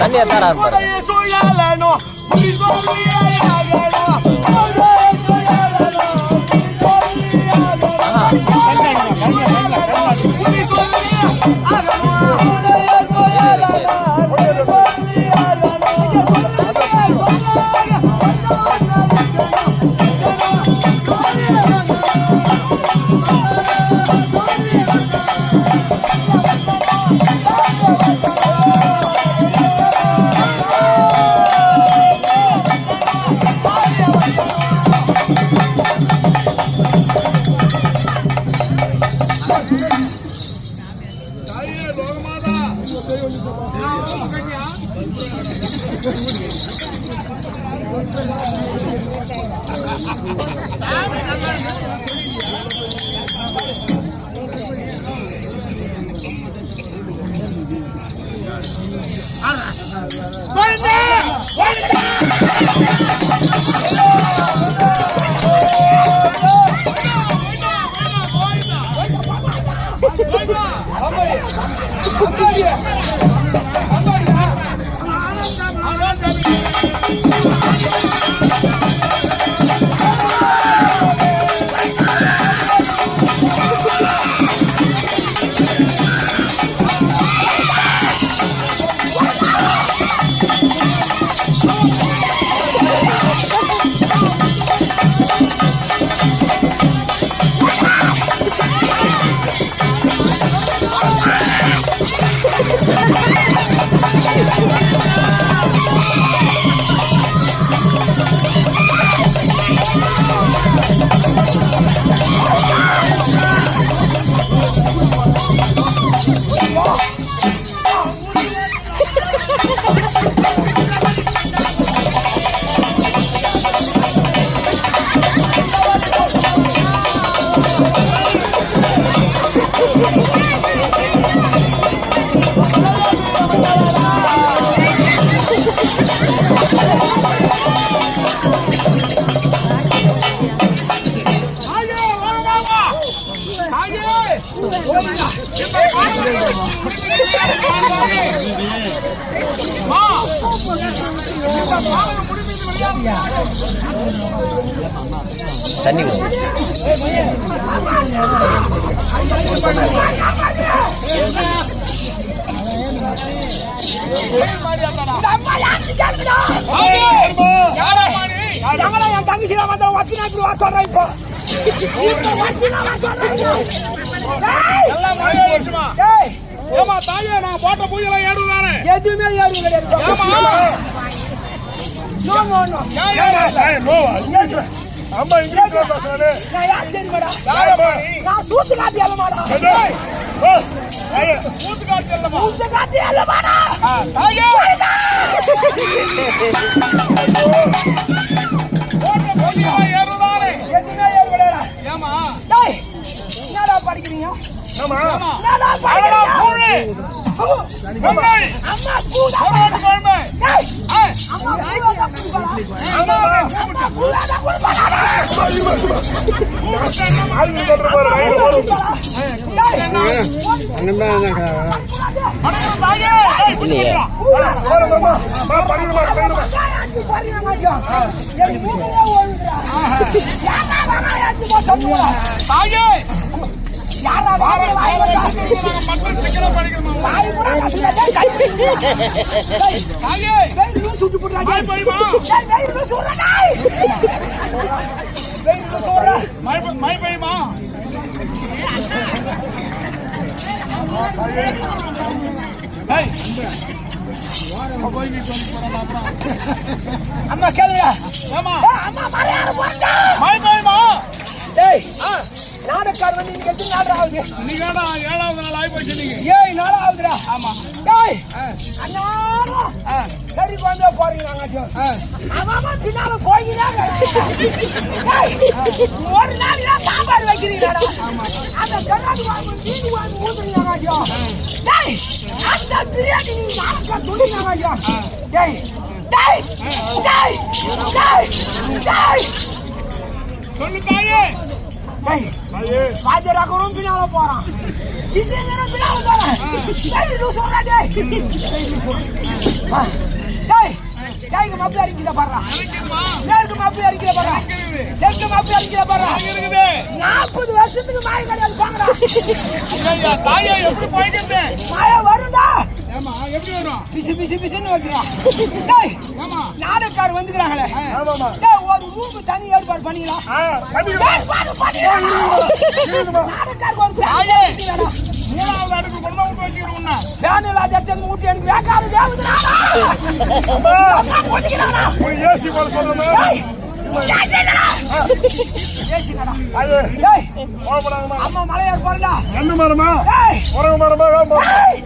தண்ணி எத்தாடா Yeah. தண்ணி ஏமா தாயே நான் போட்ட பூஜையில ஏறுவானே எதுவுமே அம்மா இங்கிலீஷ் பேசுறானே நான் சூத்து காட்டி அல்லமாடா மூத்து காட்டி அல்லமா சூத்து காட்டி அல்லமாடா தாயே போட்ட பூஜையில ஏறுவானே எதுவுமே ஏறுவடா ஏமா டேய் என்னடா படிக்கிறீங்க ஆமா என்னடா அடடா பூரி அம்மா கூடா போட்டு போய்மே டேய் ஏய் அம்மா கூடா குடுடா அம்மா கூடா குடுடா ஆளு சொல்ற பாரு டேய் அடடா தாயே ஏய் இல்லையே போறமா மா படிமா படிமா யாராச்சு பாருங்க மாட்டோம் என் மூக்குல ஓடுறா யாரா வாடா யாச்சு போறா தாயே யாரா வாடா வாடா மக்கள் சிக்கன படிக்கணும் வாய் புறா கசல டேய் தாயே டேய் நீ சுட்டு புடுடா மை பைமா டேய் நீ சுடுடா டேய் நீ சுடுடா மை பைமா ஏய் அம்மா கேளுடா ஏமா அம்மா மரியாதை போடா மை பைமா டேய் நாடக்கார வந்து நீங்க எத்தனை நாள் ஆகுது நீங்கடா 7வது நாள் ஆயி போச்சு நீங்க 7 நாள் ஆகுதுடா ஆமா டேய் அண்ணாரா சரி வந்து போறீங்க ஆமாமா பின்னால போய்கிறாங்க டேய் ஒரு நாள் தான் சாப்பாடு வைக்கிறீங்கடா அந்த கண்ணாடி வாங்க நீங்க வாங்க ஊத்துறீங்க டேய் அந்த பிரியாணி நீங்க நாளைக்கு துடிங்க டேய் டேய் டேய் டேய் டேய் சொல்லு தாயே டேய் தாயே ராஜராகவரும் பின்னால போறான் சிசேனரும் பின்னால போறான் டேய் லூசு சொல்றா டேய் டேய் டேய் மாப்பிள்ளை அடிக்கிற பாறா இருக்குமா நேருக்கு மாப்பிள்ளை அடிக்கிற பாறா தெற்கு மாப்பிள்ளை அடிக்கிற பாறா இருக்குது 40 வருஷத்துக்கு மாய கடையால் போங்கடா ஐயா தாயே எப்படி போயிடுது மாய வரும்டா ஏமா எப்படி வரும் பிசி பிசி பிசின்னு வந்துறா டேய் ஏமா நாடக்கார் வந்துக்கறாங்களே ஆமாமா டேய் ஒரு ரூம் தனி ஏற்பாடு பண்ணீங்களா டேய் பாரு பாரு நாடக்கார் வந்து தாயே 3வது அடுக்கு கொண்டு வந்து வச்சிருக்கோம்னா ஃபேன் ராஜாத்தன் மூட்டி எனக்கு வேக்காது வேகுதுடா அம்மா போடிக்கறாடா ஒரு ஏசி போல சொல்றமே டேய் ஏசிடா ஏசிடா ஐயே டேய் போறடா அம்மா மலையார் பாருடா என்ன மரமா டேய் ஒரே மரமா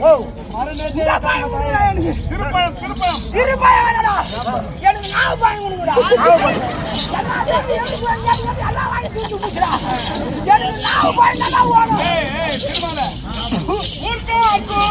ஓ எனக்கு திருப்பயம் திருப்பயம் வேணடா எனக்கு நாவு பாயம் கொடுங்கடா எல்லாம் வாங்கி தூக்கி பூசுடா எனக்கு நாவு பாயம் நல்லா ஓடும் ஏய் திருமலை ஊர்க்கோ அக்கோ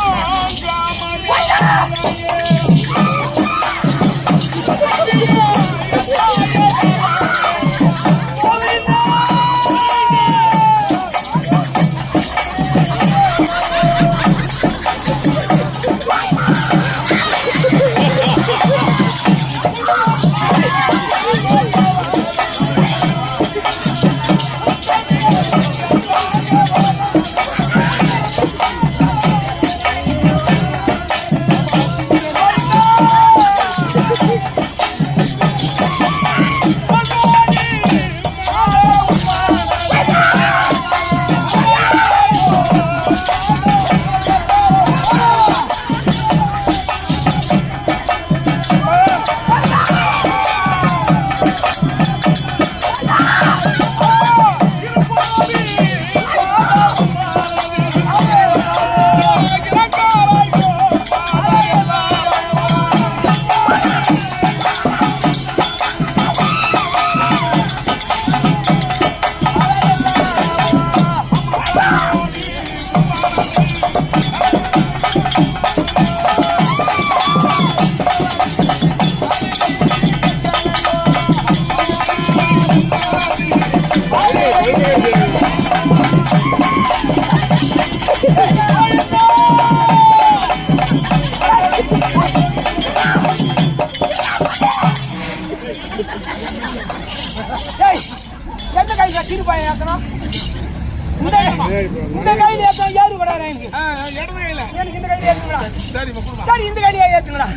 இந்த கையில ஏத்துங்களா? சரிம்மா கொடுமா. சரி இந்த கையில ஏத்துங்களா?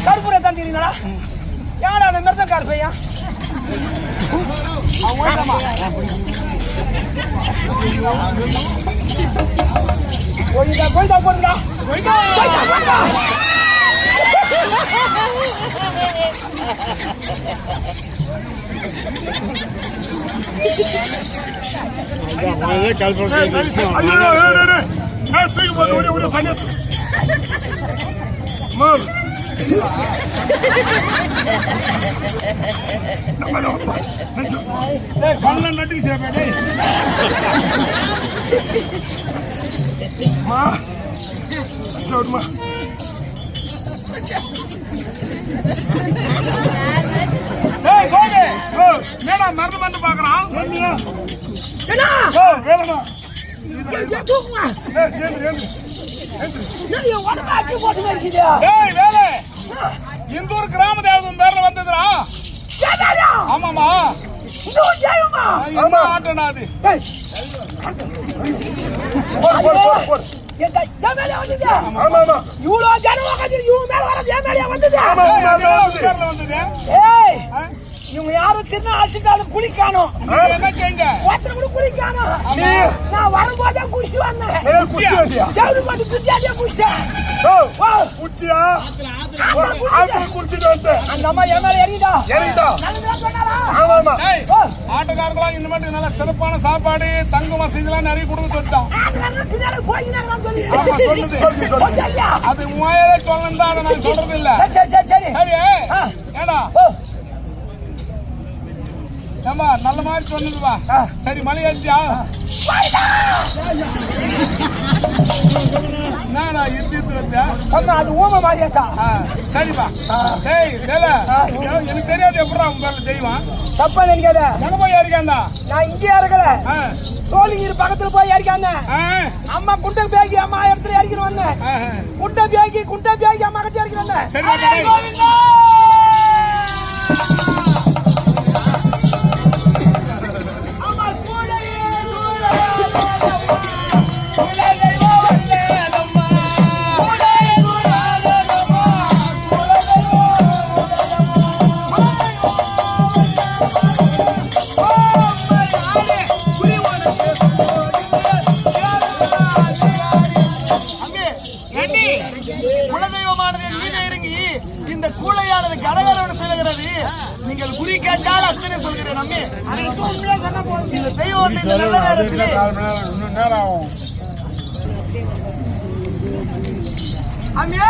கருப்பூரை தந்தீங்களா? யாரா அந்த மிருதக்கார பையன்? கோயிந்தா போடுங்கடா. தூக்கி போட்டு ஓடி ஓடி தண்ணி மாம் கண்ண நட்டுக்கு சேப்பே மா சொல்லுமா ஏய் கோவே மேடா மறந்து வந்து பார்க்கறான் வந்துடா என்ன வேலடா தூக்குமா ஏய் சேந்து நீ உடம்பு போட்டு வச்சியா? ஏய் வேலே இந்தூர் கிராம தேவதன் பேர்ல வந்ததுடா. ஏடாடா ஆமாமா இது ஜெயமா ஆமா ஆட்டடா அது. ஏய் போடு எங்க ஜமேல வந்ததா? ஆமாமா இவ்ளோ ஜனம் உட்கார்ந்து இவங்க மேல வர ஜமேல வந்ததா? பேர்ல வந்தது. ஏய் இவங்க யாரும் தின்ன ஆட்சிக்காலும் குளிக்கானோம். என்ன கேங்க ஒருத்தர் கூட குளிக்கானோம். நான் வரும்போதே குடிச்சு வந்தேன். குச்சி வந்தியா சேவடு போட்டு குச்சியாலே குடிச்சேன். குச்சியா ஆட்டு குடிச்சிட்டு வந்து அந்த அம்மா என் மேல ஏறிடா நல்லதா சொன்னாரா? ஆமாமா ஆட்டக்காரர்களா இந்த மாதிரி நல்ல சிறப்பான சாப்பாடு தங்கு வசதிலாம் நிறைய கொடுக்க சொல்லிட்டான். அது உண்மையிலே சொல்லணும் தான் நான் சொல்றது இல்ல. சரி சரி ஏடா ஏமா நல்ல மாதிரி சொன்னதுவா. சரி மலை ஏறியா? என்னடா இருந்து வச்சா சொன்ன அது ஊம மாதிரியாத்தா. சரிப்பா. டேய் வேல எனக்கு தெரியாது எப்படா உங்க மேல தெய்வம் தப்பா நினைக்காத. எங்க போய் ஏறிக்காண்டா? நான் இங்கே இருக்கல சோழிங்கர் பக்கத்துல போய் ஏறிக்காந்த. அம்மா குண்டை பேக்கி அம்மா இடத்துல ஏறிக்கிட்டு வந்தேன். குண்டை பேக்கி அம்மா கிட்ட ஏறிக்கிட்டு வந்தேன். சரி இந்த கூளையானது கடகரோடு சொல்லுகிறது. நீங்கள் குறி கேட்டால் அத்தனை சொல்கிறேன். அம்மே இந்த தெய்வம் வந்து இந்த நல்ல நேரத்தில் அம்மே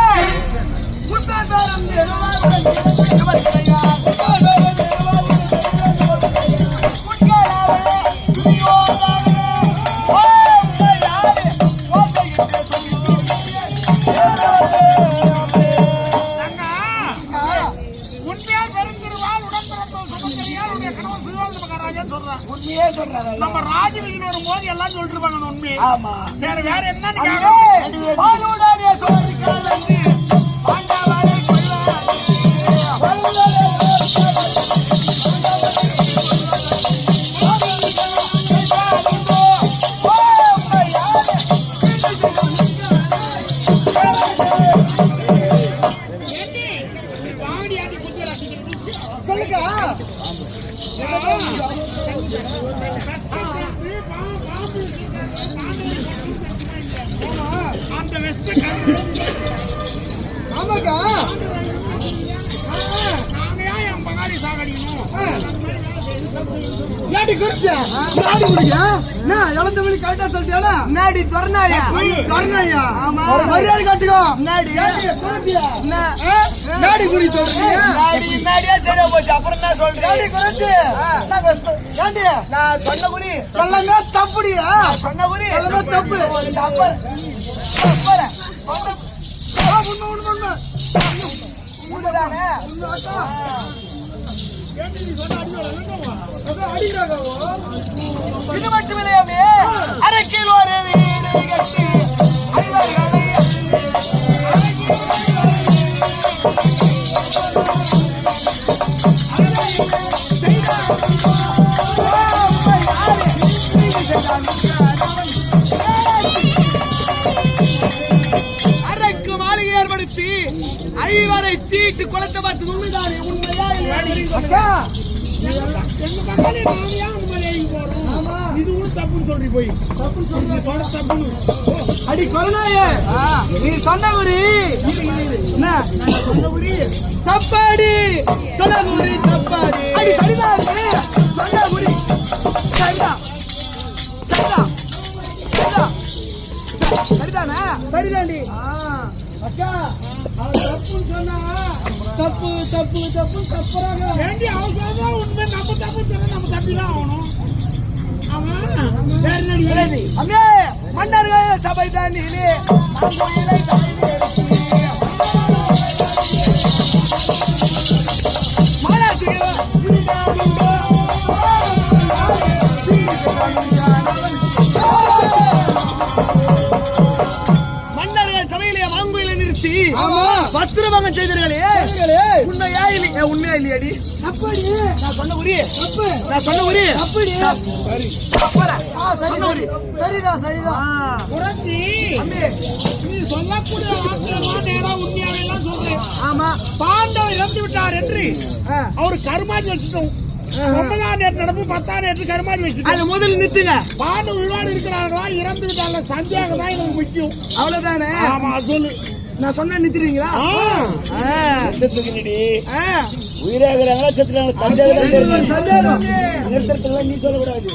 நம்ம ராஜவீதியில் வரும்போது எல்லாம் சொல்லிட்டு இருப்பாங்க உண்மை. ஆமா சரி வேற என்னன்னு சொல்லுங்க. ஆமாக்கா என் பங்காளி சாகடிக்கணும். நாடி குடிச்சா நாடி குடிக்க இழந்த வழி கரெக்டா சொல்லிட்டியா? நாடி தொடர்னாயா மரியாதை காட்டுக்கோ. நாடி குடி சொல்றீங்க. நாடியா சரியா போச்சு. அப்புறம் என்ன சொல்றீங்க? நாடி குறைச்சு ஏண்டி நான் சொன்ன குறி எல்லாமே தப்புடியா? சொன்ன குறி எல்லாமே தப்பு. உண்மைதானே? இது மட்டுமில்லையாமே அரை கிலோ ஐவரை தீட்டு குளத்தை பார்த்து உண்மைதானே உண்மையா இல்லையா? எங்க மகளே நான் ஏன் உங்க மேல ஏறி போறோம்? இது கூட தப்புன்னு சொல்றீ போய். தப்புன்னு சொல்ற தப்புன்னு. அடி கொரோனாயே நீ சொன்ன குறி என்ன சொன்ன குறி தப்பாடி சொன்ன குறி தப்பாடி அடி சரிதான் சொன்ன குறி சரிதான் சரிதான் சரிதான் சரிதானே சரிதாண்டி அக்கா தப்புன்னு சொன்னா தப்பு தப்பு தப்பு தப்புறாங்க ஏண்டி அவசரமா உண்மை நம்ம தப்பு சொன்னா நம்ம தப்பிதான் ஆகணும். அவன் வேற நடி அங்கே மன்னர்கள் சபை தானிலே மன்னர்கள் சபையிலே வாங்குயில நிறுத்தி பத்திரமங்கம் செய்தீர்களே உண்மையா இல்லையா? உண்மையா இல்லையாடி? அப்படி நான் சொன்ன உரி தப்பு. நான் சொன்ன உரி அப்படி சரிதான் சரிதான் புரட்சி நீ சொல்லக்கூடிய ஆத்திரமா நேரா உண்மையாக எல்லாம் சொல்றேன். ஆமா பாண்டவர் இறந்து விட்டார் என்று அவரு கருமாதி வச்சுட்டோம். 9ஆம் நேற்று நடப்பு 10ஆம் நேற்று கருமாதி வச்சுட்டோம். அது முதல்ல நிறுத்துங்க. பாண்டவர் உயிரோடு இருக்கிறார்களா இறந்து விட்டாங்க சந்தேகம் தான் எனக்கு முக்கியம். அவ்வளவுதானே? ஆமா சொல்லு. நான் சொன்னா நிறுத்துறீங்களா? உயிராகிறாங்களா செத்துறாங்களா சந்தேகம் சந்தேகம் நிறுத்தத்துல நீ சொல்லக்கூடாது.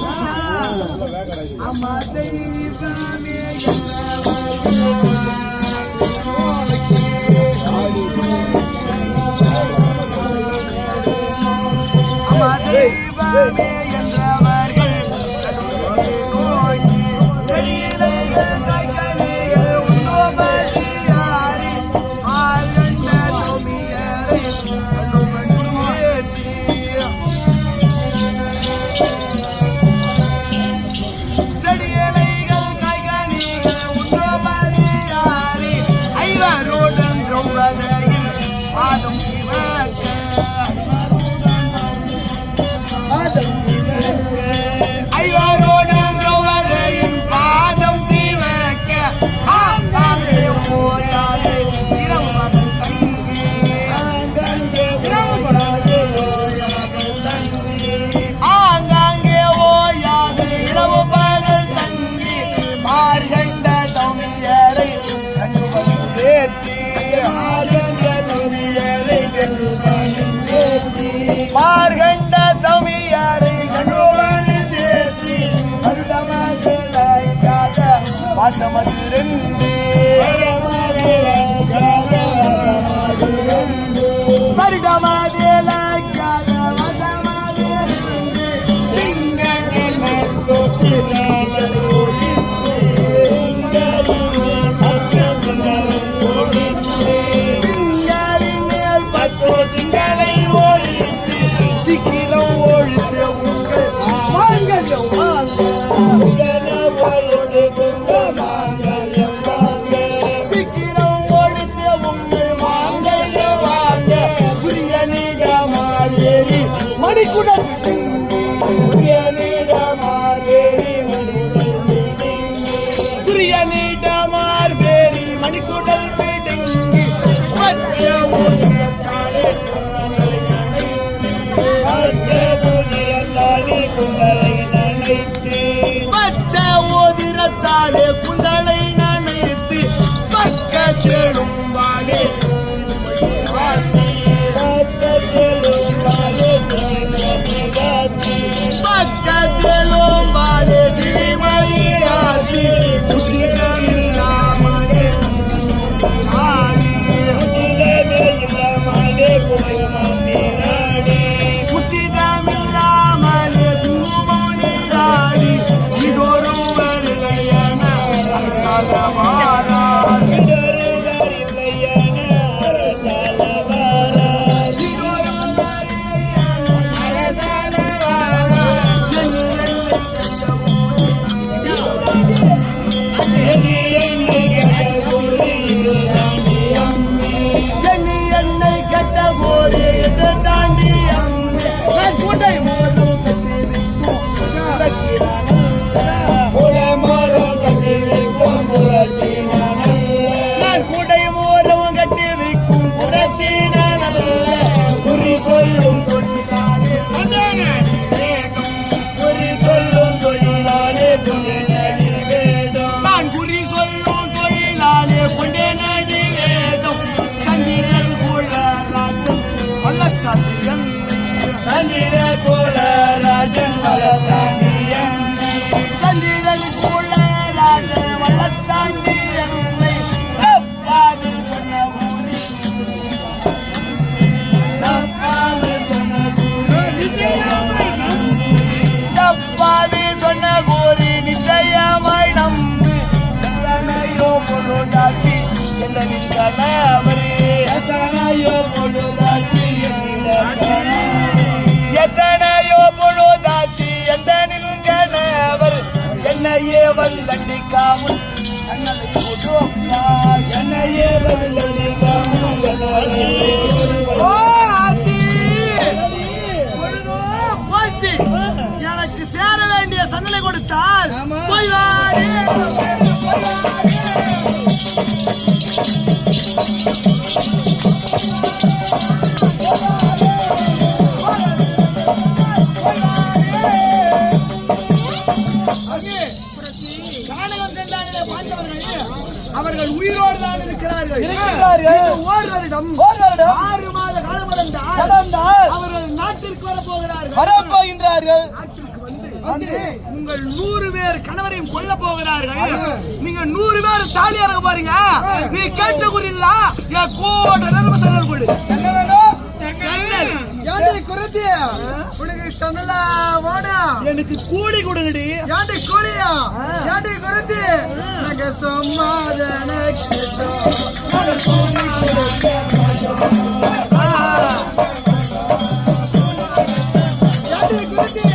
ஆமா தெய்வமே தெய்வமே என்றவர்கள் நோக்கி தெரியலைகள் கைகளில் உண்டோபதியாரி ஆழ்ந்த நோமியரை ஏற்றி செடியலைகள் கைகளில் உண்டோபதியாரி ஐவரோடன் திரௌபதியில் பாதம் சிவக்க ஐவரோடும் திரௌபதியின் பாதம் சிவக்க ஆங்காங்கே ஓயாது இரவு பகல் தங்கி ஆங்காங்கே ஓயாது இரவு பகல் தங்கி மார்கண்ட தௌமியரை கண்டுபடும் தேற்றி மார்கண்ட தௌமியரை கண்டுபடும் தேற்றி வருடமாக வாசமதிரண்டு வருடமாதேலாக்காக வாசமதிரண்டு திங்கள் தொட்டி திங்களின் மேல் 10 திங்களை ஒழித்து சிக்கிரம் ஒழித்து உங்கள் மாங்கல்யம் சிக்கிரம் ஒழித்து உங்கள் மாங்கல்யம் வாங்க புரியனிடமாறேறி மணிக்குடன் புரியனிடமார் பேரி மணிக்குடல் பிடுங்கி மற்ற ஊதிரத்தாலே மற்ற ஓதிரத்தாலே குந்தளை நனைத்து பக்கத்தெழும் வாழே போகலான்னு இருக்கிறார்கள். இருக்கிறார்கள். இன்னும் ஓர் வருடம் 6 மாத காலம் கடந்தால் அவர்கள் நாட்டிற்கு வர போகிறார்கள். வரப்போகின்றார்கள். வந்து உங்கள் 100 பேர் கணவரையும் கொல்ல போகிறார்கள். நீங்க 100 பேர் தாலி அறக்க போறீங்க. நீ கேட்ட குறிதா என் கோட நன்மை சன்னல் போடு. என்ன வேணும்? சன்னல். ஏண்டி குருதி உனக்கு சன்னலா வாடா எனக்கு கூலி கொடுங்கடி. ஏண்டி கூலியா ஏண்டி குருதி நாங்க சமாதான ஏண்டி குருதி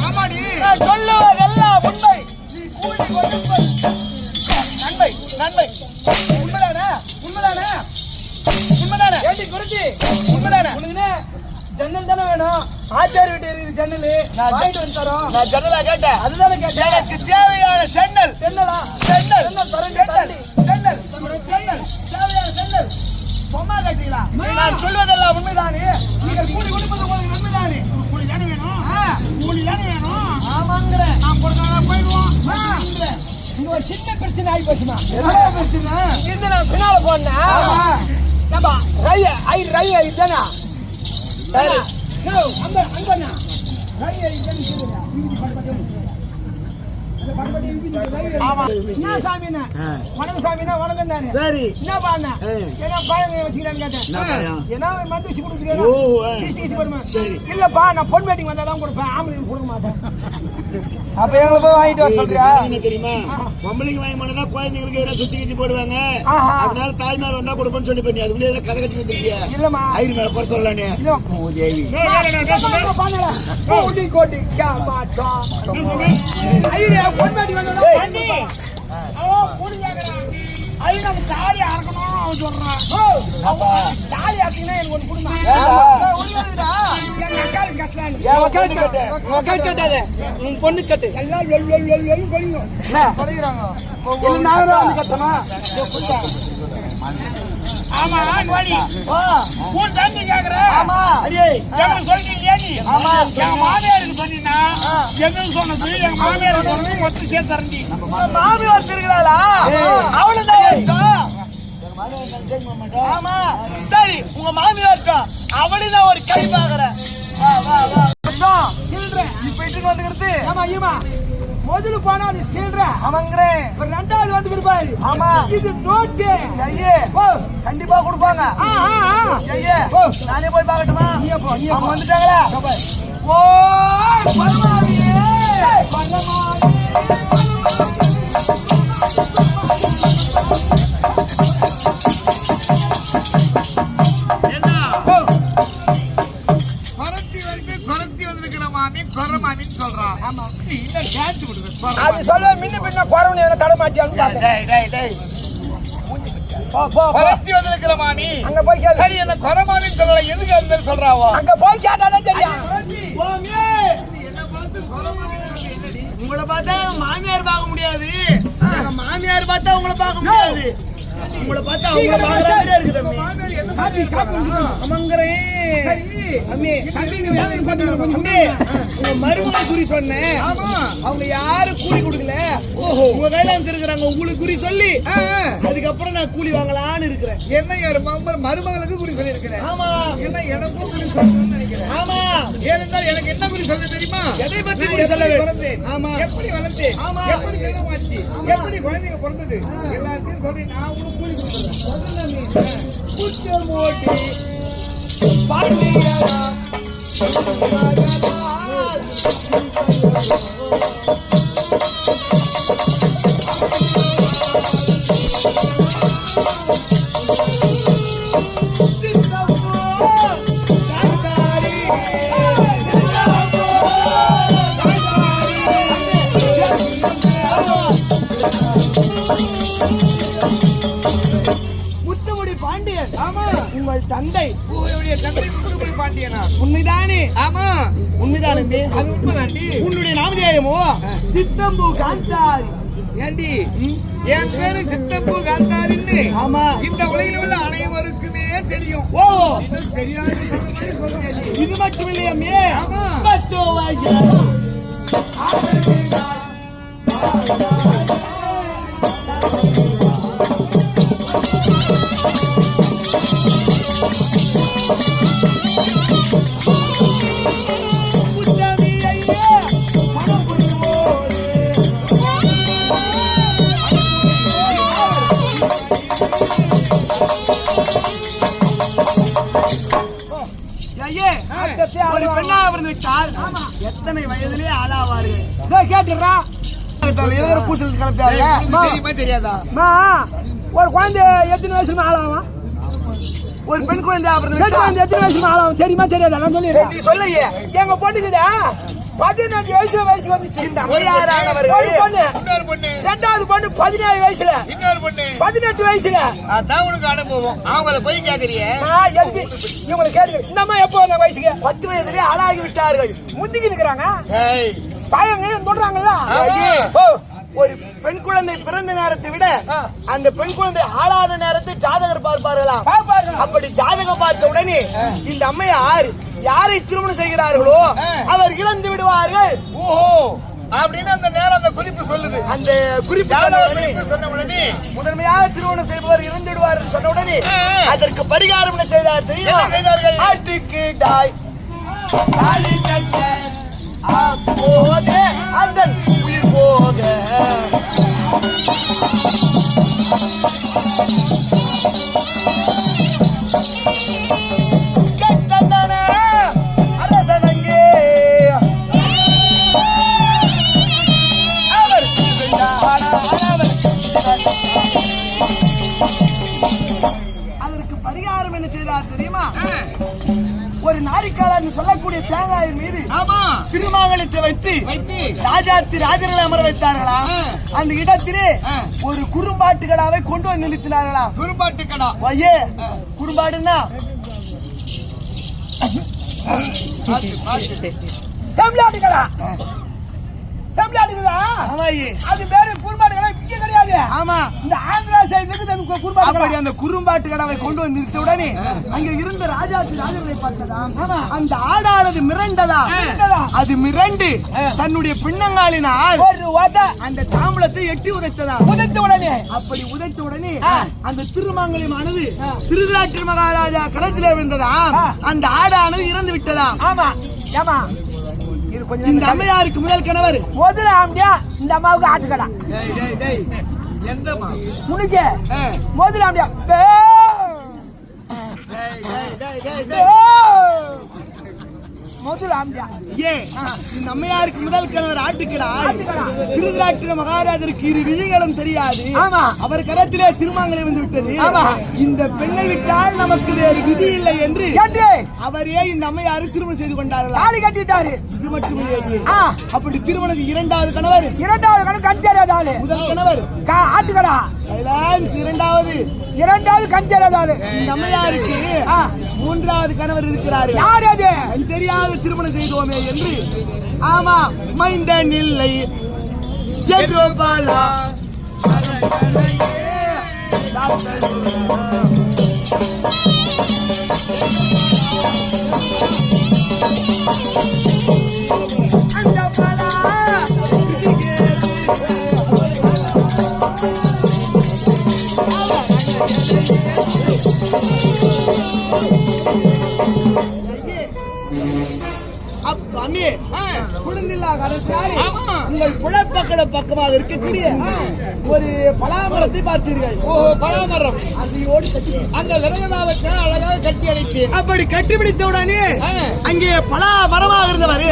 ஆமாடி. சொல்லுவதெல்லாம் உண்மை. நீ கூலி கொடுப்பது நன்மை நன்மை. உண்மைதானே உண்மைதானே உண்மைதானே ஏண்டி குருதி உண்மைதானே. உனக்கு ஜன்னல் தானே வேணும். ஆச்சாரி வீட்டு இருக்குது ஜன்னல் வாங்கிட்டு வந்து தரோம். நான் சொன்னதா கேட்டேன். அதுதானே கேட்டேன். எனக்கு தேவையான சென்னல். சென்னலா சென்னல். சென்னல் தரேன் சென்னல். சென்னல் சென்னல். தேவையான சென்னல். சும்மா கேட்டீங்களா? நான் சொல்வதெல்லாம் உண்மைதானே. நீங்கள் கூலி கொடுப்பது உங்களுக்கு நன்மைதானே. கூலி தானே வேணும். கூலி தானே வேணும். ஆமாங்கிற நான் கொடுக்காத போயிடுவோம். இங்க ஒரு சின்ன பிரச்சனை ஆகி போச்சுமா. என்ன பிரச்சனை? இந்த நான் பின்னால போனேன். நம்ம ரவி இதுதானா அங்கண்ணா ரவி என்ன சாமிண்ணா வணக்கம் சாமிண்ணா வணக்கம் தானே. சரி. என்ன பாண்ணா என்ன பழங்க வச்சுக்கிறான்னு கேட்டேன். என்ன மருந்து வச்சு கொடுக்குறீங்க? இல்லப்பா நான் பொன் வேட்டிங் வந்தா தான் கொடுப்பேன். ஆம்பளைக்கு கொடுக்க மாட்டேன். அப்ப எங்களை போய் வாங்கிட்டு வர சொல்றியா? என்ன தெரியுமா, பொம்பளைங்க வாங்கி பண்ணா குழந்தைங்களுக்கு எல்லாம் சுத்தி கித்தி போடுவாங்க. ஆஹா. அதனால தாய்மார் வந்தா கொடுப்பேன்னு சொல்லி பண்ணி அதுக்குள்ளே எல்லாம் கதை கட்டி வந்துருக்கியா? இல்லம்மா ஐயர் மேல குறை சொல்லலானே. கோட்டி ஐயா பொன்பாட்டி வந்தா தாலி அறக்கணும் அவன் சொல்றான். தாலி அறக்கினா எனக்கு ஒன்று கொடுமா. உன் பொண்ணு கட்டு எல்லாம் கொலிங்கும். நாங்களும் வந்து கட்டணும். ஆமா கோழி. உன் தம்பி கேக்குற. ஆமா எங்களுக்கு சொல்றீங்க நீ. ஆமா எங்க மாமியாருக்கு சொன்னீங்கன்னா எங்களுக்கு சொன்னது எங்க மாமியாருக்கு சொன்னது மொத்தம் சேர்த்து தரண்டி. மாமி ஒருத்தருக்கிறாளா? அவளுதான் ஆமா சரி உங்க மாமியார் இருக்கா அவளுதான் ஒரு கை பாக்குறேன். சில்ற இப்ப இட்டு வந்துக்கிறது. ஆமா ஐயமா முதல்ல போனா அது சில்ற ஆமாங்கிறேன். ரெண்டாவது வந்து கொடுப்பாரு. ஆமா இது நோட்டு ஐயே கண்டிப்பா கொடுப்பாங்க. ஐயே நானே போய் பாக்கட்டுமா? அவங்க வந்துட்டாங்களா? ஓ பரமாவியே அது சொல்ல முன்ன பின்ன குறவனு என்ன தட மாட்டியான்னு வந்திருக்கிற மாமி அங்க போய் கேளு. சரி என்ன குறமாமின்னு சொல்லல எதுக்கு அது சொல்றாவோ? அங்க போய் கேட்டாதான் தெரியும். உங்களை பார்த்தா மாமியார் பார்க்க முடியாது. மாமியார் பார்த்தா உங்களை பார்க்க முடியாது. உங்களை பார்த்தா அவங்கள பார்க்கற மாதிரியே இருக்கு தம்பி. ஆமாங்கிறேன் அம்மி. அம்மி உங்க மருமக குறி சொன்னேன். அவங்க யாரும் கூலி கொடுக்கல. உங்க கையில இருக்கிறாங்க. உங்களுக்கு குறி சொல்லி அதுக்கப்புறம் நான் கூலி வாங்கலான்னு இருக்கிறேன். என்ன யாரு மருமகளுக்கு குறி சொல்லி இருக்கிறேன். ஆமா என்ன எனக்கும் குறி சொல்லணும்னு நினைக்கிறேன். ஆமா ஏனென்றால் எனக்கு என்ன குறி சொல்ல தெரியுமா? எதை பற்றி குறி சொல்ல வேண்டும்? ஆமா எப்படி வளர்ந்தேன், ஆமா. எப்படி ஜனமாச்சு, எப்படி குழந்தைங்க பிறந்தது எல்லாத்தையும் சொல்லி நான் உங்களுக்கு கூலி கொடுக்குறேன். குச்சம் ஓட்டி பாண்டியரா முத்துமுடி பாண்டியன். ஆமா உங்கள் தந்தை தந்தை பாண்டியனா? உண்மைதானே? ஆமா உண்மைதானே? அது உண்மைதாண்டி. உன்னுடைய நாமதேயமோ சித்தம்பு காந்தாரி. ஏண்டி என் பேரு சித்தப்பூ காந்தாரின்னு ஆமா இந்த உலகில் உள்ள அனைவருக்குமே தெரியும். ஓ தெரியாது இது மட்டும் இல்லையாமே? ஆமா. ஒரு பெண்ணாக பிறந்து விட்டால் எத்தனை வயதிலே ஆளாவார்கள் கேட்டுறான் பூசல் கலத்தாங்க தெரியாதா ஒரு குழந்தை எத்தனை வயசுல ஆளாவான் ஒரு பெண் குழந்தை எத்தனை வயசுல ஆளாவும் தெரியுமா தெரியாதா நான் சொல்லிடுறேன் சொல்லையே எங்க பொண்ணுக்குதா 18 வயசு வந்துச்சு ரெண்டாவது பொண்ணு 17 வயசுல 18 வயசுல அதான் உனக்கு அனுபவம் அவங்கள போய் கேக்குறியே இவங்களை கேட்டு இந்த அம்மா எப்போ வந்த வயசுக்கு 10 வயதிலே ஆளாகி விட்டார்கள் முந்திக்கு நிக்கிறாங்க பாயங்க சொல்றாங்கல்ல ஒரு பெண் குழந்தை பிறந்த நேரத்தை விட அந்த பெண் குழந்தை ஆளான நேரத்தை ஜாதகர் பார்ப்பார்களா அப்படி ஜாதகம் பார்த்த உடனே இந்த அம்மையார் யாரை திருமணம் செய்கிறார்களோ அவர் இறந்து விடுவார்கள். ஓஹோ அப்படின்னு அந்த நேரம் அந்த குறிப்பு சொல்லுது. அந்த குறிப்பு சொன்ன உடனே முதன்மையாக திருமணம் செய்பவர் இறந்து விடுவார் சொன்ன உடனே அதற்கு பரிகாரம் என்ன செய்தார் தெரியுமா? ஆட்டுக்கு தாய் அப்போதே அதன் உயிர் போக கட்டதன அரசனங்கே அவர் அதற்கு பரிகாரம் என்ன செய்தார் தெரியுமா? ஒரு நாரிக்கால சொல்லக்கூடிய தேங்காயின் மீது திருமாங்கலத்தை வைத்து ராஜாத்தி ராஜர்களை அமர வைத்தார்களா. அந்த இடத்திலே ஒரு குறும்பாட்டு கடாவை கொண்டு வந்து நிறுத்தினார்களா. குறும்பாட்டு கடா ஐயே குறும்பாடுன்னா செம்லாடு கடா செம்லாடுங்களா? அது பேரு குறும்பாட்டு கடை இங்க கிடையாது. ஆமா இந்த ஆந்திரா சைடுல குறும்பாட்டு அந்த குறும்பாட்டு கடாவை கொண்டு வந்து நிறுத்த உடனே அங்க இருந்த ராஜாத்தி ராஜர்களை பார்த்ததாம். அந்த ஆடானது மிரண்டதா. அது மிரண்டு தன்னுடைய பின்னங்காலினால் அந்த தாம்பலத்தை எட்டி உதைத்ததா. உதைத்த உடனே அப்படி உதைத்த உடனே அந்த திருமாங்கலியமானது திருதராட்டி மகாராஜா கரத்திலே விழுந்ததாம். அந்த ஆடானது இறந்து விட்டதாம். ஆமா ஏமா இந்த அம்மையாருக்கு முதல் கணவர் முதல்ல ஆம்பியா இந்த அம்மாவுக்கு ஆட்டுக்கடா எந்தம்மா உனக்கு முதல்ல ஆம்பியா முதல்ல ஆம்பியா இந்த அம்மையாருக்கு முதல் கணவர் ஆட்டுக்கடா. திருதராட்டி மகாராஜருக்கு இரு விழிகளும் தெரியாது. அவர் கரத்திலே திருமாங்கலை வந்து விட்டது. இந்த பெண்ணை விட்டால் நமக்கு வேறு விதி இல்லை என்று அவரே இந்த அம்மையாரு திருமணம் செய்து கொண்டார்கள். தாலி கட்டிட்டாரு. இது மட்டுமே அப்படி திருமணம் இரண்டாவது கணவர் கஞ்சேராதாலு. முதல் கணவர் ஆட்டுக்கடா. இரண்டாவது கஞ்சேராதாலு. இந்த அம்மையாருக்கு மூன்றாவது கணவர் இருக்கிறார். யார் அது தெரியாத திருமணம் செய்தோமே என்று. ஆமா மைந்தன் இல்லை என்று பாலா அந்த பாலா குழந்தையில்லா காலத்தால் உங்கள் புலப்பக்கட பக்கமாக இருக்கக்கூடிய ஒரு பலாமரத்தை பார்த்தீர்கள். பலாமரம் அசையோடு அந்த விரகதாவத்தை அழகாக கட்டி அழைத்தேன். அப்படி கட்டிப்பிடித்தவுடனே அங்கே பலா மரமாக இருந்தவர்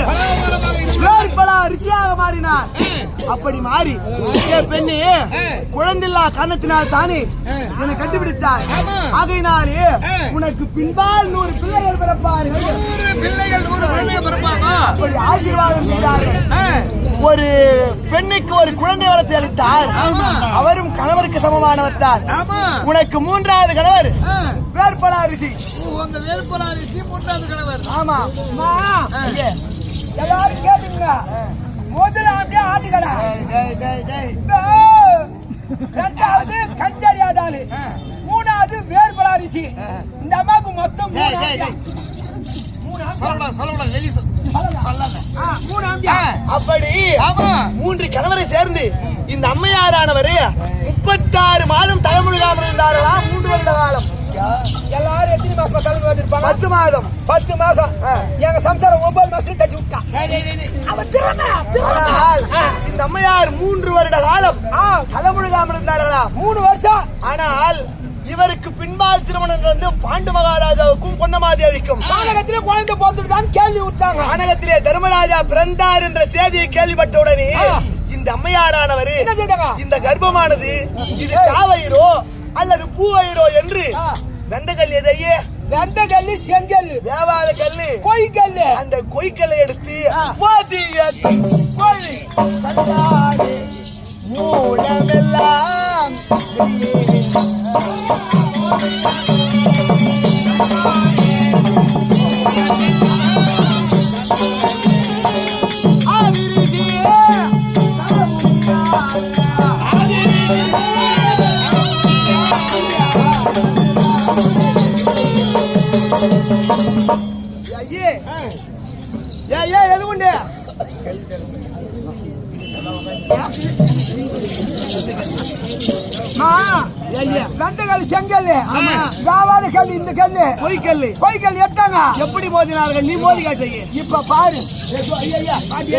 வேறு பலா ரிஷியாக மாறினார். அப்படி மாறி பெண்ணே குழந்தையில்லா காரணத்தினால் தானே என்னை கட்டிப்பிடித்தார். ஆகையினாலே உனக்கு பின்பால் 100 பிள்ளைகள் பிறப்பார்கள். அப்படி ஆசீர்வாதம் செய்தார்கள். ஒரு பெண்ணுக்கு ஒரு குழந்தை வளர்த்து அளித்தார். அவரும் கணவருக்கு சமமானவர் தான். உனக்கு மூன்றாவது கணவர் வேர்பலா ரிஷி. வேர்பலா ரிஷி மூன்றாவது கணவர். ஆமா எல்லாரும் கேட்டுங்க. முதல்ல அப்படியே ஆட்டுக்கடா. ரெண்டாவது கஞ்சரியாதாலு. மூணாவது வேர்பலா ரிஷி. இந்த அம்மாவுக்கு மொத்தம் அப்படி 3 கணவரை சேர்ந்து இந்த அம்மையாரானவர் 36 மாதம் தலைமுழுகாமல் இருந்தார்களா? 3 வருட காலம். எல்லாரும் எத்தனை மாசமா தலைமை வந்திருப்பாங்க? 10 மாதம். 10 மாசம். எங்க சம்சாரம் 9 மாசத்துல தட்டி விட்டான். இந்த அம்மையார் 3 வருட காலம் தலைமுழுகாமல் இருந்தார்களா? 3 வருஷம். ஆனால் இவருக்கு பின்பால் திருமணம் வந்து பாண்டு மகாராஜாவுக்கும் பொன்னமாதேவிக்கும் கானகத்திலே குழந்தை போத்துட்டான்னு கேள்வி விட்டாங்க. கானகத்திலே தர்மராஜா பிறந்தார் என்ற செய்தியை கேள்விப்பட்டவுடனே இந்த அம்மையாரானவர் இந்த கர்ப்பமானது இது காவயிரோ அல்லது பூவயிரோ என்று வெந்தகல் எதையே வெந்தகல்லு செங்கல்லு வேவாத கல்லு கொய்கல்லு அந்த கொய்கல்லை எடுத்து கோழி மூலமெல்லாம் எது உண்டு வெந்தகல் செங்கல்லு வேவாத கல்லு இந்த கல்லு கொய்கல் எட்டாங்க. எப்படி மோதினார்கள்? நீ மோதி காட்டுங்க. இப்ப பாரு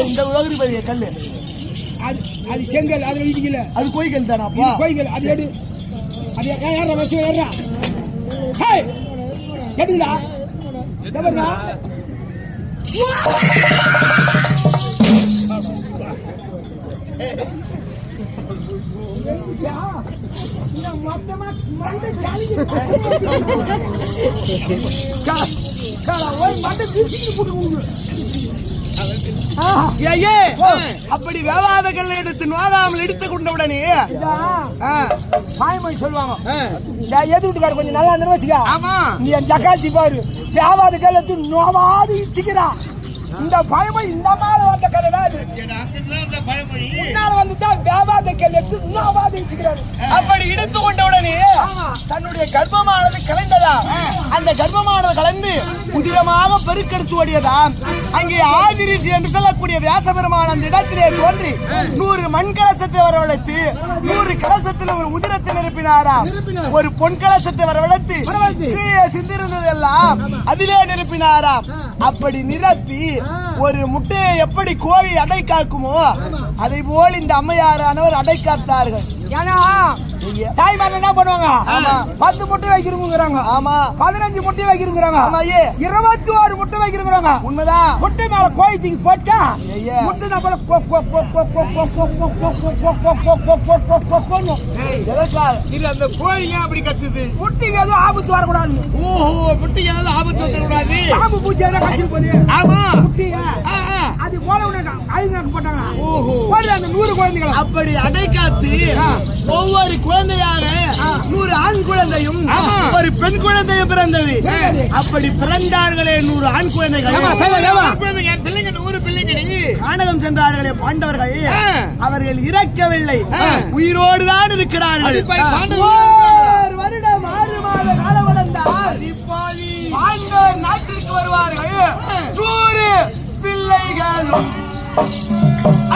இந்த உதவி கல்லு அது செங்கல். அதுல வீட்டுல அது கொய்கல் தானா? கொய்கல் அது எடு. அது ஏற வச்சு ஏறா எடுங்களா எவர்னா அப்படி வேவாத கல்லை எடுத்து நோகாமல் எடுத்து கொண்டவுடனே பாய்மொழி சொல்லுவாங்க. எது வீட்டுக்காரு கொஞ்சம் நல்லா இருந்தா வச்சுக்கா. நீ என் ஜக்காத்தி பாரு வேவாத கல் எடுத்து நோவாது இச்சுக்கிறா. இந்த பழமொழி இந்த மேல வந்த கதை வந்துதான் வேவாத கல் எடுத்து நோவாது இச்சுக்கிறாரு. அப்படி எடுத்து கொண்டவுடனே தன்னுடைய கர்ப்பமானது கலைந்ததா? அந்த கர்ப்பமானது கலந்து உதிரமாக பெருக்கெடுத்து ஓடியதா? அங்கே ஆதிரிஷி என்று சொல்லக்கூடிய வியாசபெருமான் அந்த இடத்திலே தோன்றி 100 மண் கலசத்தை வரவழைத்து 100 கலசத்தில் ஒரு உதிரத்தை நிரப்பினாராம். ஒரு பொன் கலசத்தை வரவழைத்து சிந்திருந்ததெல்லாம் அதிலே நிரப்பினாராம். அப்படி நிரப்பி ஒரு முட்டையை எப்படி கோழி அடை காக்குமோ அதை போல் இந்த அம்மையாரானவர் அடை காத்தார்கள். ஏன்னா தாய்மார் என்ன பண்ணுவாங்க? 10 முட்டை வைக்கிறோங்கிறாங்க. ஆமா. 15 முட்டை வைக்கிறோங்கிறாங்க. 21 முட்டை வைக்கிறோங்கிறாங்க. உண்மைதான். முட்டை மேல கோழி தூக்கி போட்டா முட்டை நம்ம இல்ல அந்த கோழிங்க அப்படி கத்துது. முட்டைக்கு எதுவும் ஆபத்து வரக்கூடாது. ஓஹோ, முட்டைக்கு ஏதாவது ஆபத்து வரக்கூடாது. பாம்பு பூச்சி எல்லாம் கட்சி போகுது. ஆமா. முட்டைய அது போல அழுங்க போட்டாங்க. ஓஹோ, அந்த 100 குழந்தைகள் அப்படி அடை காத்து ஒவ்வொரு குழந்தையாக 100 ஆண் குழந்தையும் ஒரு பெண் குழந்தையும் பிறந்தது. அப்படி பிறந்தார்களே 100 ஆண் குழந்தைகள். பிள்ளைங்க 100 பிள்ளைங்க கானகம் சென்றார்களே பாண்டவர்கள், அவர்கள் இறக்கவில்லை, உயிரோடுதான் இருக்கிறார்கள். ஒரு வருடம் 6 மாத காலம் வளர்ந்தார். பாண்டவர் நாட்டிற்கு வருவார்கள். 100 பிள்ளைகளும்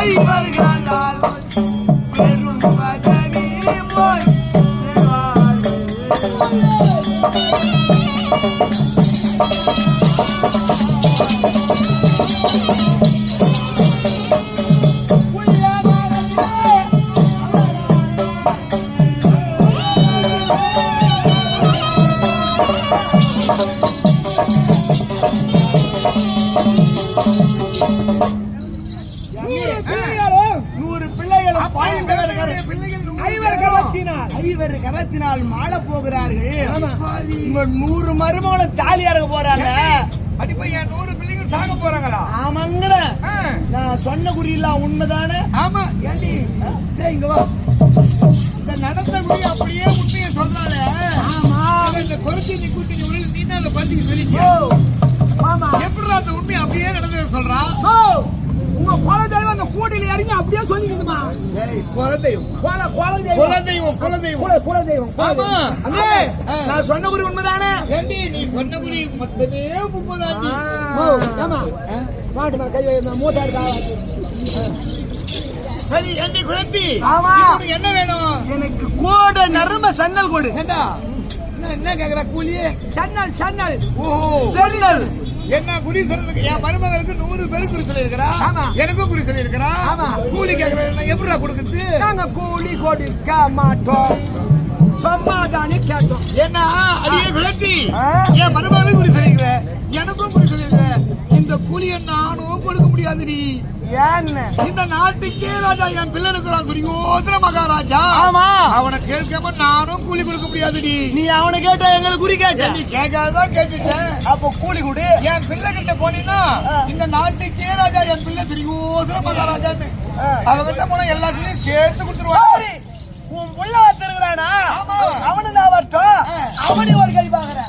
ஐவர்களால் பெரும் பதவி போய் ஐவர் கரத்தினால் மாள போகிறார்கள். 100 மருமகளும் தாலி அறக்க போறாங்க. 100 பிள்ளைங்க சாக போறாங்களா? ஆமாங்கிற நான் சொன்ன குறியெல்லாம் உண்மைதானே? ஆமா. ஏண்டி இங்க வா. இந்த நடந்த குறி அப்படியே உண்மையை சொல்றானே. ஆமா. இந்த குறைச்சி நீ கூட்டி நீ அந்த பந்திக்கு சொல்லிட்டியா? ஆமா. எப்படி அந்த உண்மை அப்படியே நடந்தது சொல்றா? உங்க குல தெய்வம் அந்த கூடையில இறங்கி அப்படியே சொல்லிக்குதுமா. குலதெய்வம் குலதெய்வம். ஆமா அண்ணே நான் சொன்ன குறி உண்மைதானே ஏண்டி நீ சொன்ன குறி மொத்தமே 30 ஆண்டி. ஏமா மாட்டுமா கை மூத்தாடு சரி ஏண்டி குரத்தி ஆமா. உனக்கு என்ன வேணும்? எனக்கு கோட நரம்ப சன்னல் கொடு ஏண்டா என்ன கேக்குற கூலி? சன்னல் ஓஹோ சன்னல் என்ன குறி சொல்றதுக்கு என் மருமகளுக்கு 100 பேர் குறி சொல்லி இருக்கிறா. ஆமா. எனக்கும் குறி சொல்லி இருக்கிறா. ஆமா. கூலி கேக்குறேன் எப்படிடா கொடுக்குறது? நாங்க கூலி கொடுக்க மாட்டோம், சும்மாதானே கேட்டோம். ஏன்னா அடியே குரத்தி ஆ? என் மருமகளுக்கு குறி சொல்லிருக்கிற, எனக்கும் குறி சொல்லிருக்கிற. இந்த கூலியை நானும் கொடுக்க முடியாதுடி. ஏன்னு இந்த நாட்டுக்கே ராஜா என் பிள்ளை இருக்கிறான் துரியோதன மகாராஜா. ஆமா அவனை கேட்காம நானும் கூலி கொடுக்க முடியாதுடி. நீ அவனை கேட்ட எங்களுக்கு குறி கேட்ட நீ கேட்காதான் கேட்டுட்டேன். அப்போ கூலி கொடு என் பிள்ளை கிட்ட போனீங்கன்னா இந்த நாட்டுக்கே ராஜா என் பிள்ளை துரியோதன மகாராஜான்னு அவகிட்ட போனா எல்லாத்துலயும் சேர்த்து கொடுத்துருவாங்க. உன் புள்ள வந்திருக்கிறானா ஆமா. அவனு நான் வரட்டும் அவனி ஒரு கை பாக்குறேன்